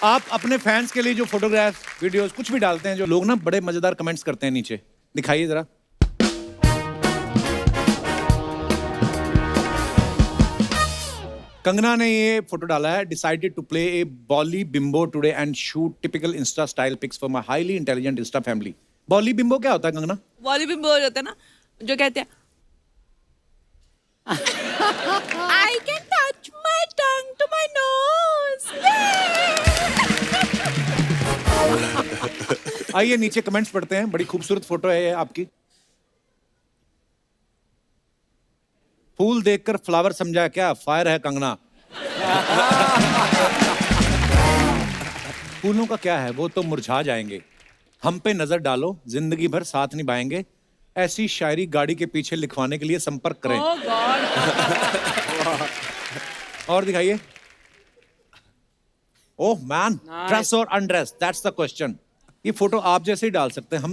आप अपने फैंस के लिए जो फोटोग्राफ वीडियोस कुछ भी डालते हैं, जो लोग ना बड़े मजेदार कमेंट्स करते हैं नीचे, दिखाइए जरा। कंगना ने ये फोटो डाला है, decided to play a bolly bimbo today and shoot typical insta style pics for my highly intelligent insta family. Bolly bimbo क्या होता है कंगना? बॉली बिम्बो होता है ना, जो कहते हैं I can touch my tongue to my nose. आइए नीचे कमेंट्स पढ़ते हैं। बड़ी खूबसूरत फोटो है ये आपकी। फूल देखकर फ्लावर समझा क्या? फायर है कंगना। फूलों का क्या है, वो तो मुरझा जाएंगे। हम पे नजर डालो, जिंदगी भर साथ निभाएंगे। ऐसी शायरी गाड़ी के पीछे लिखवाने के लिए संपर्क करें। Oh God. और दिखाइए। ओह मैन, ड्रेस और अनड्रेस, दैट्स द क्वेश्चन। ये फोटो आप जैसे ही डाल सकते हैं हम।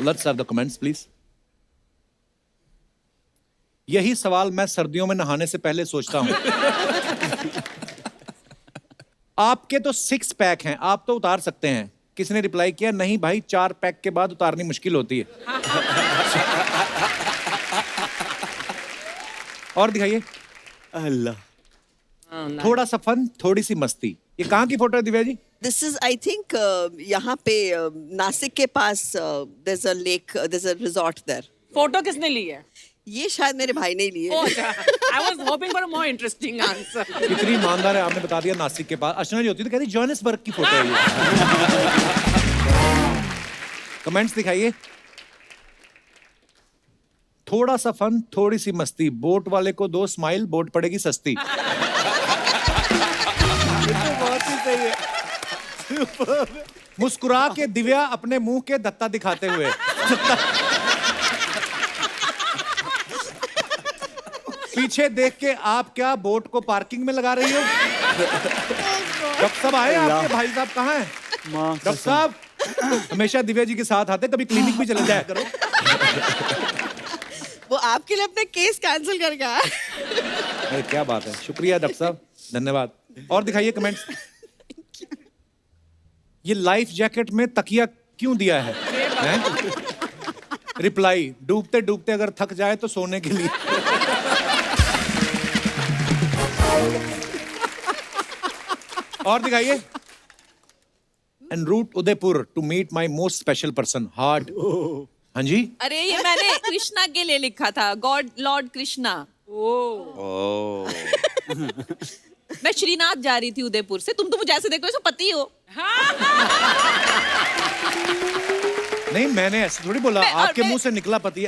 Let's have the comments please. यही सवाल मैं सर्दियों में नहाने से पहले सोचता हूं। आपके तो 6 पैक हैं, आप तो उतार सकते हैं। किसी ने रिप्लाई किया, नहीं भाई 4 पैक के बाद उतारनी मुश्किल होती है। और दिखाइए। अल्लाह, थोड़ा सा फन, थोड़ी सी मस्ती। ये कहाँ की फोटो है Divya ji? This is I think यहाँ पे नासिक के पास there is a lake, there is a resort there. Photo किसने ली है? ये शायद मेरे भाई ने लिए। Oh, I was hoping for a more interesting answer. कितनी ईमानदार है, आपने बता दिया नासिक के पास। अर्चना जी होती तो कहती जोहानिसबर्ग की फोटो है ये। कमेंट्स दिखाइए। थोड़ा सा फन, थोड़ी सी मस्ती। बोट वाले को 2 स्माइल, बोट पड़ेगी सस्ती। बहुत ही सही है। मुस्कुरा के दिव्या अपने मुंह के दत्ता दिखाते हुए। पीछे देख के आप क्या बोट को पार्किंग में लगा रही हो? डॉक्टर साहब आए आपके भाई साहब कहाँ हैं? डॉक्टर साहब हमेशा दिव्या जी के साथ आते, कभी क्लिनिक भी चले जाया करो। वो आपके लिए अपने केस कैंसिल कर गया। अरे क्या बात है, शुक्रिया डॉक्टर साहब, धन्यवाद। और दिखाइए कमेंट्स। ये लाइफ जैकेट में तकिया क्यों दिया है? रिप्लाई, डूबते डूबते अगर थक जाए तो सोने के लिए। और दिखाइए। En route Udaipur to meet my most special person, heart. हाँ जी। अरे ये मैंने कृष्णा के लिए लिखा था, गॉड लॉर्ड कृष्णा। मैं श्रीनाथ जा रही थी उदयपुर से। तुम तो मुझे ऐसे देखो जैसे पति हो। नहीं मैंने ऐसे थोड़ी बोला, आपके मुंह से निकला पति।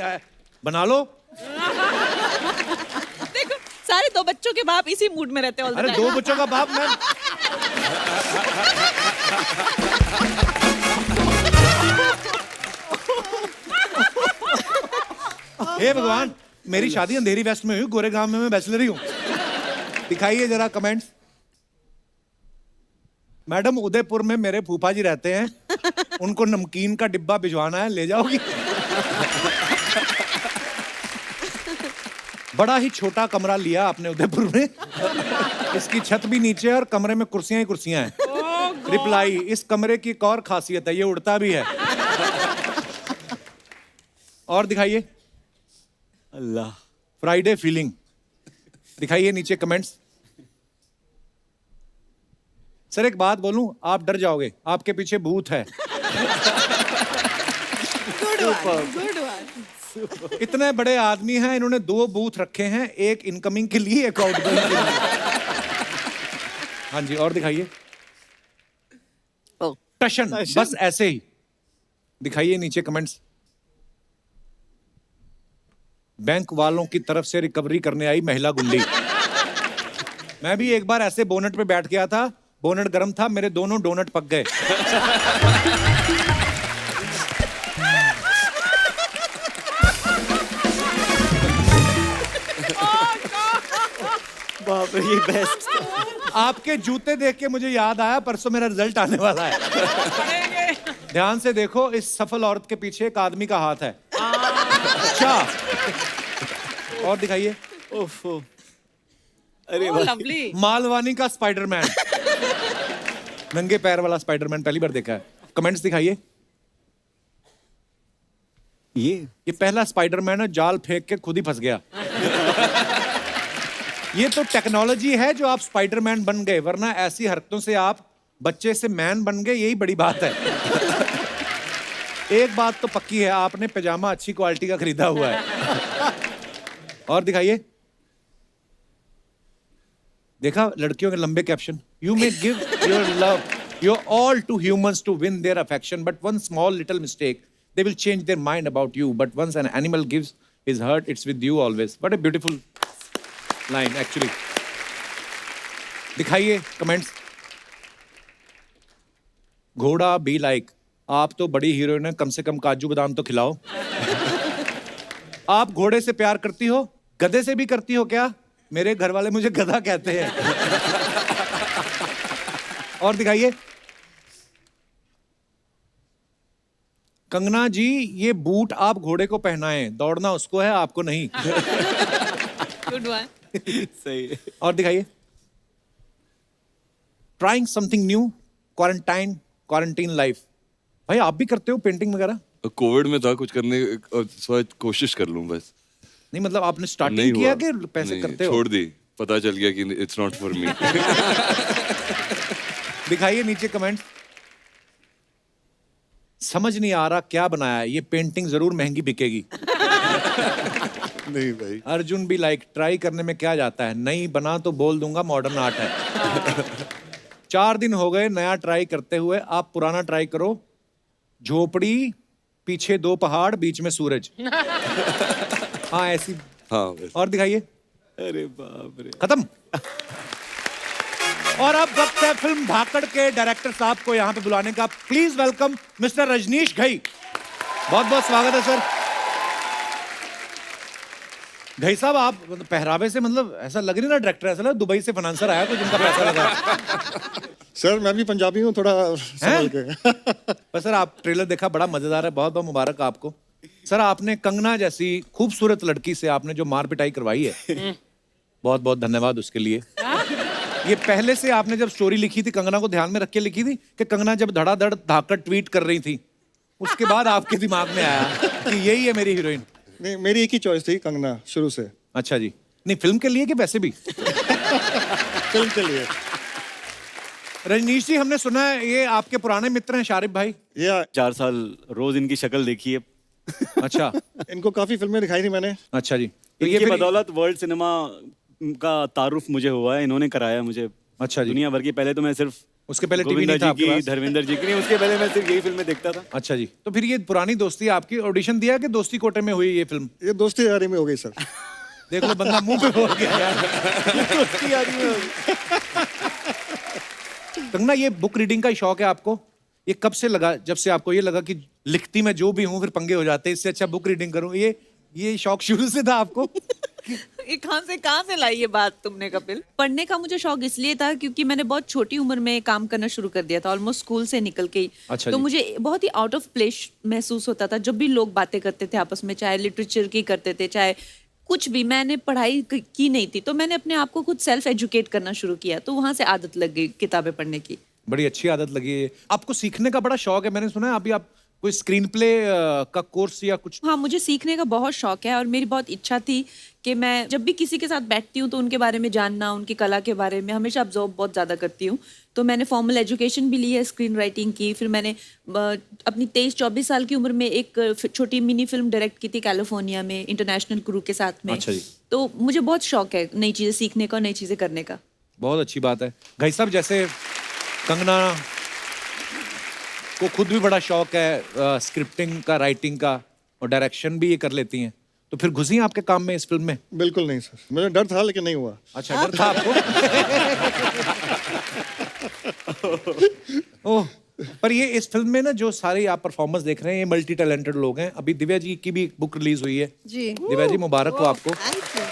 बना लो। देखो सारे 2 बच्चों के बाप इसी मूड में रहते हैं। अरे 2 बच्चों का बाप मैं। हे भगवान, मेरी शादी अंधेरी वेस्ट में हुई, गोरेगांव में मैं बैचलर ही हूँ। दिखाइए जरा कमेंट्स। मैडम उदयपुर में मेरे फूफा जी रहते हैं, उनको नमकीन का डिब्बा भिजवाना है, ले जाओगी? बड़ा ही छोटा कमरा लिया आपने उदयपुर में। इसकी छत भी नीचे है और कमरे में कुर्सियां ही कुर्सियां हैं। रिप्लाई, इस कमरे की एक और खासियत है, ये उड़ता भी है। और दिखाइए। अल्लाह, फ्राइडे फीलिंग। दिखाइए नीचे कमेंट्स। सर एक बात बोलूं, आप डर जाओगे, आपके पीछे भूत है। इतने बड़े आदमी हैं, इन्होंने 2 बूथ रखे हैं, एक इनकमिंग के लिए, एक आउटगोइंग के लिए। हाँ जी, और दिखाइए। टशन, बस ऐसे ही। दिखाइए नीचे कमेंट्स। बैंक वालों की तरफ से रिकवरी करने आई महिला गुंडी। मैं भी एक बार ऐसे बोनट पे बैठ गया था, बोनट गर्म था, मेरे दोनों डोनट पक गए। बाप रे, ये बेस्ट। आपके जूते देख के मुझे याद आया, परसों मेरा रिजल्ट आने वाला है। ध्यान से देखो, इस सफल औरत के पीछे एक आदमी का हाथ है। अच्छा, और दिखाइए। ओफो, अरे लवली। मालवानी का स्पाइडरमैन। नंगे पैर वाला स्पाइडरमैन पहली बार देखा है। कमेंट्स दिखाइए। ये पहला स्पाइडरमैन है, जाल फेंक के खुद ही फंस गया। ये तो टेक्नोलॉजी है जो आप स्पाइडरमैन बन गए, वरना ऐसी हरकतों से आप बच्चे से मैन बन गए, यही बड़ी बात है। एक बात तो पक्की है, आपने पैजामा अच्छी क्वालिटी का खरीदा हुआ है। और दिखाइए। देखा लड़कियों के लंबे caption, you may give your love your all to humans to win their affection but one small little mistake they will change their mind about you, but once an animal gives his heart, it's with you always. What a beautiful line actually. दिखाइए comments. घोड़ा be like, आप तो बड़ी heroine है, कम से कम काजू बादाम तो खिलाओ। आप घोड़े से प्यार करती हो, गधे से भी करती हो क्या? मेरे घर वाले मुझे गधा कहते हैं। और दिखाइए। कंगना जी, ये बूट आप घोड़े को पहनाएं, दौड़ना उसको है, आपको नहीं। Good one. सही है। और दिखाइए। Trying something new, quarantine life. भाई आप भी करते हो पेंटिंग वगैरह? कोविड में था कुछ करने, कोशिश कर लूं बस। नहीं मतलब आपने नहीं स्टार्टिंग किया हुआ। कि पैसे नहीं, करते हो? छोड़ दी, पता चल गया कि इट्स नॉट फॉर मी। दिखाइए नीचे कमेंट। समझ नहीं आ रहा क्या बनाया है, ये पेंटिंग जरूर महंगी बिकेगी। नहीं भाई। अर्जुन भी लाइक, ट्राई करने में क्या जाता है, नहीं बना तो बोल दूंगा मॉडर्न आर्ट है। 4 दिन हो गए नया ट्राई करते हुए, आप पुराना ट्राई करो। झोपड़ी, पीछे 2 पहाड़, बीच में सूरज। हाँ ऐसी। हाँ बस। और दिखाइए। अरे बाप रे। खत्म। और अब वक्त है फिल्म धाकड़ के डायरेक्टर साहब को यहाँ पे बुलाने का। Please welcome mister Rajneesh Ghai. बहुत बहुत स्वागत है सर। घई साहब, आप मतलब पहरावे से मतलब ऐसा लग नहीं ना डायरेक्टर, ऐसा लग दुबई से फाइनेंसर आया कुछ, जिनका पैसा लगा। सर मैं भी पंजाबी हूँ, थोड़ा संभल के। पर सर आप ट्रेलर देखा, बड़ा मजेदार है, बहुत बहुत मुबारक आपको। सर आपने कंगना जैसी खूबसूरत लड़की से आपने जो मार पिटाई करवाई है, बहुत बहुत धन्यवाद उसके लिए। ये पहले से आपने जब स्टोरी लिखी थी, कंगना को ध्यान में रख के लिखी थी कि कंगना जब धड़ाधड़ धाकड़ ट्वीट कर रही थी, उसके बाद आपके दिमाग में आया कि यही है मेरी हीरोइन? नहीं, मेरी एक ही चॉइस थी कंगना शुरू से। अच्छा जी। नहीं फिल्म के लिए कि वैसे भी? फिल्म के लिए। रजनीश जी, हमने सुना है ये आपके पुराने मित्र हैं शारिफ भाई। ये 4 साल रोज इनकी शक्ल देखी है। अच्छा। इनको काफी फिल्में दिखाई थी मैंने। अच्छा जी। तो इनकी फिर- बदौलत वर्ल्ड सिनेमा का तारुफ मुझे हुआ है, इन्होंने कराया मुझे। अच्छा जी। दुनिया भर की, पहले तो मैं सिर्फ उसके पहले टीवी गोविंदा नहीं था जी आपके की, पास? धर्मेंद्र जी की नहीं, उसके पहले मैं सिर्फ यही फिल्में देखता था। अच्छा जी। तो फिर ये पुरानी दोस्ती आपकी ऑडिशन दिया कि दोस्ती कोटे में हुई ये फिल्म? ये दोस्ती यारी में हो गई सर। देख लो बंदा मुंह पे बोल गया यार। दोस्ती यारी में हो गई। कंगना, ये बुक रीडिंग का शौक है आपको? ये कब से लगा? जब से आपको ये लगा कि लिखती मैं जो भी हूँ फिर पंगे हो जाते हैं, इससे अच्छा बुक रीडिंग करूँ, ये शौक शुरू से था आपको? ये कहाँ से लाई ये बात तुमने कपिल? पढ़ने का मुझे शौक इसलिए था क्योंकि मैंने बहुत छोटी उम्र में काम करना शुरू कर दिया था, ऑलमोस्ट स्कूल से निकल के ही। अच्छा तो जी। मुझे बहुत ही आउट ऑफ प्लेस महसूस होता था जब भी लोग बातें करते थे आपस में, चाहे लिटरेचर की करते थे, चाहे कुछ भी। मैंने पढ़ाई की नहीं थी, तो मैंने अपने आप को खुद सेल्फ एजुकेट करना शुरू किया, तो वहां से आदत लग गई किताबें पढ़ने की। बड़ी अच्छी आदत लगी है। आपको सीखने का बड़ा शौक है, मैंने सुना है। अभी आप कोई स्क्रीन प्ले का कोर्स या कुछ? हाँ, मुझे सीखने का बहुत शौक है और मेरी बहुत इच्छा थी कि मैं जब भी किसी के साथ बैठती हूँ तो उनके बारे में जानना, उनकी कला के बारे में हमेशा ऑब्जर्व बहुत ज़्यादा करती हूँ। तो मैंने फॉर्मल एजुकेशन भी ली है स्क्रीन राइटिंग की। फिर मैंने अपनी 23-24 साल की उम्र में एक छोटी मिनी फिल्म डायरेक्ट की थी कैलिफोर्निया में, इंटरनेशनल क्रू के साथ में। अच्छा जी। तो मुझे बहुत शौक है नई चीज़ें सीखने का, नई चीज़ें करने का। बहुत अच्छी बात है। घई साहब, जैसे कंगना को खुद भी बड़ा शौक है स्क्रिप्टिंग का, राइटिंग का, और डायरेक्शन भी ये कर लेती हैं, तो फिर घुसी आपके काम में इस फिल्म में? बिल्कुल नहीं सर, मुझे डर था लेकिन नहीं हुआ। अच्छा, डर था आपको? ओह, पर ये इस फिल्म में ना जो सारे आप परफॉर्मेंस देख रहे हैं, ये मल्टी टैलेंटेड लोग हैं। अभी दिव्या जी की भी बुक रिलीज हुई है। जी। दिव्या जी, मुबारक हो आपको। Thank you.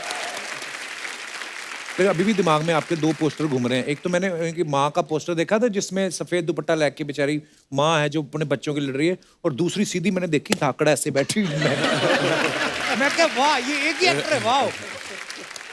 फिर अभी भी दिमाग में आपके 2 पोस्टर घूम रहे हैं। एक तो मैंने उनकी माँ का पोस्टर देखा था जिसमें सफेद दुपट्टा लेके बेचारी माँ है जो अपने बच्चों की लड़ रही है, और दूसरी सीधी मैंने देखी धाकड़ ऐसे बैठी हुई। मैं क्या, वाह, ये एक ही एक्टर है, वाह।